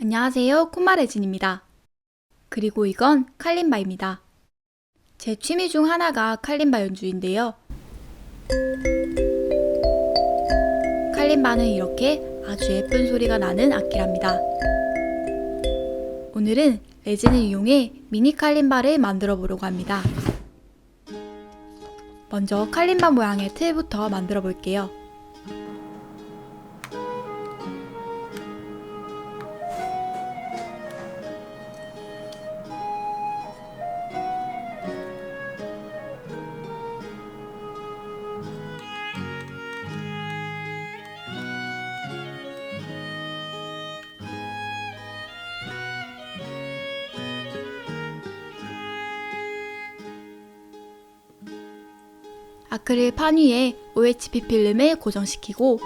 안녕하세요, 콧말레진입니다. 그리고 이건 칼림바입니다. 제 취미 중 하나가 칼림바 연주인데요. 칼림바는 이렇게 아주 예쁜 소리가 나는 악기랍니다. 오늘은 레진을 이용해 미니 칼림바를 만들어 보려고 합니다. 먼저 칼림바 모양의 틀부터 만들어 볼게요. 아크릴 판 위에 OHP 필름을 고정시키고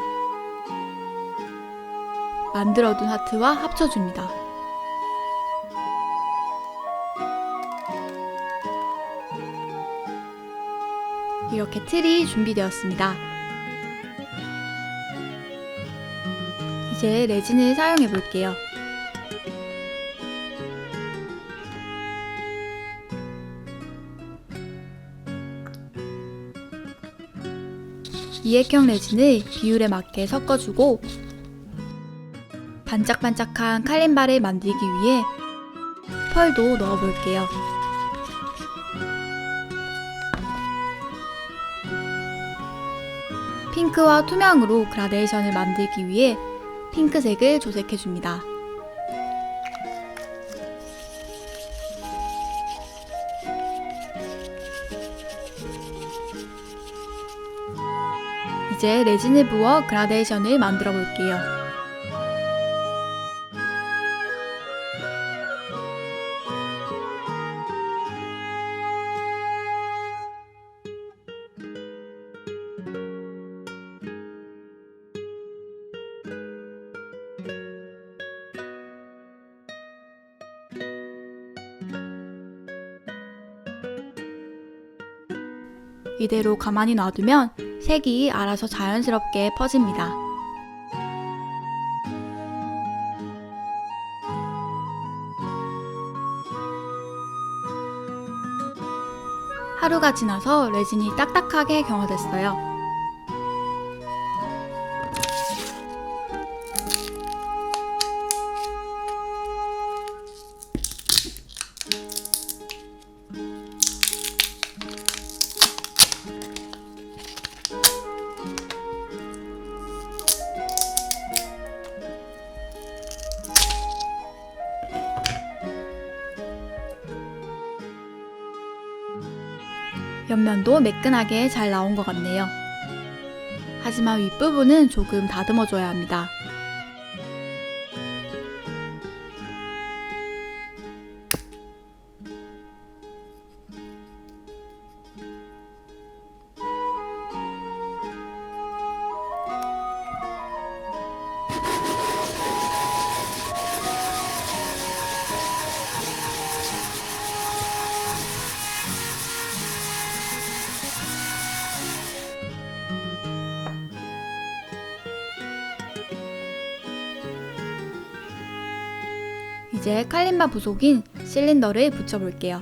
만들어둔 하트와 합쳐줍니다. 이렇게 틀이 준비되었습니다. 이제 레진을 사용해 볼게요. 이액형 레진을 비율에 맞게 섞어주고 반짝반짝한 칼림바를 만들기 위해 펄도 넣어볼게요. 핑크와 투명으로 그라데이션을 만들기 위해 핑크색을 조색해줍니다. 이제 레진을 부어 그라데이션을 만들어 볼게요. 이대로 가만히 놔두면 색이 알아서 자연스럽게 퍼집니다. 하루가 지나서 레진이 딱딱하게 경화됐어요. 옆면도 매끈하게 잘 나온 것 같네요. 하지만 윗부분은 조금 다듬어줘야 합니다. 이제 칼림바 부속인 실린더를 붙여볼게요.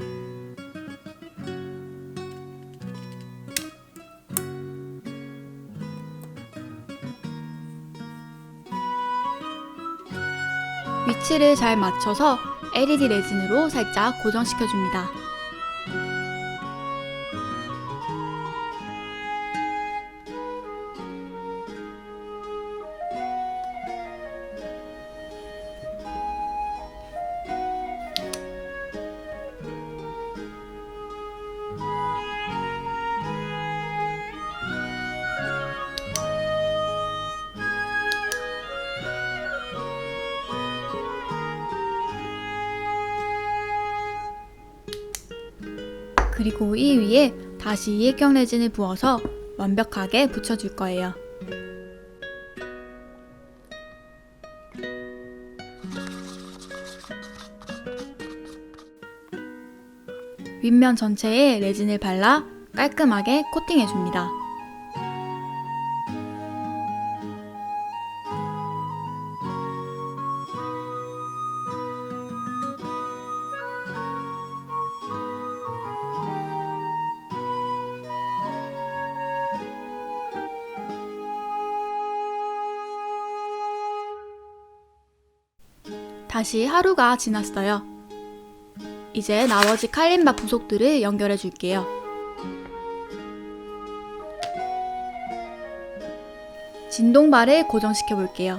위치를 잘 맞춰서 LED 레진으로 살짝 고정시켜줍니다. 그리고 이 위에 다시 이액형 레진을 부어서 완벽하게 붙여줄 거예요. 윗면 전체에 레진을 발라 깔끔하게 코팅해줍니다. 다시 하루가 지났어요. 이제 나머지 칼림바 부속들을 연결해 줄게요. 진동발을 고정시켜 볼게요.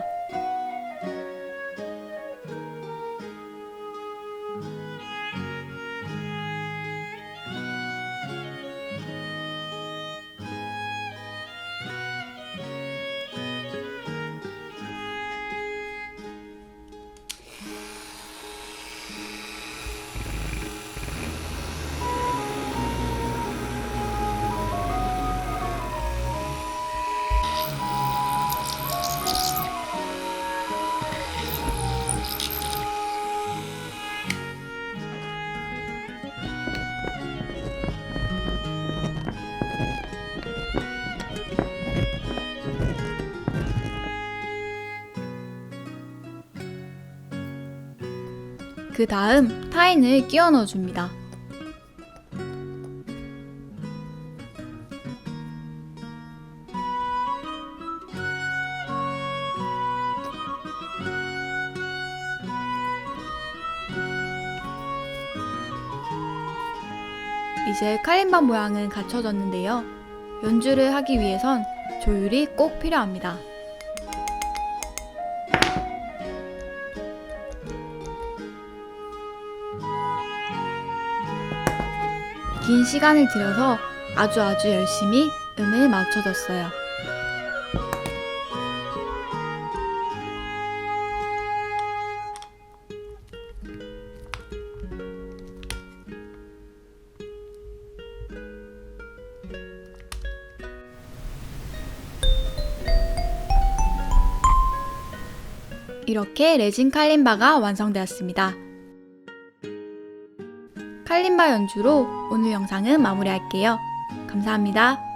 그 다음 타인을 끼워 넣어줍니다. 이제 칼림바 모양은 갖춰졌는데요. 연주를 하기 위해선 조율이 꼭 필요합니다. 긴 시간을 들여서 아주 열심히 음을 맞춰줬어요. 이렇게 레진 칼림바가 완성되었습니다. 칼림바 연주로 오늘 영상은 마무리할게요. 감사합니다.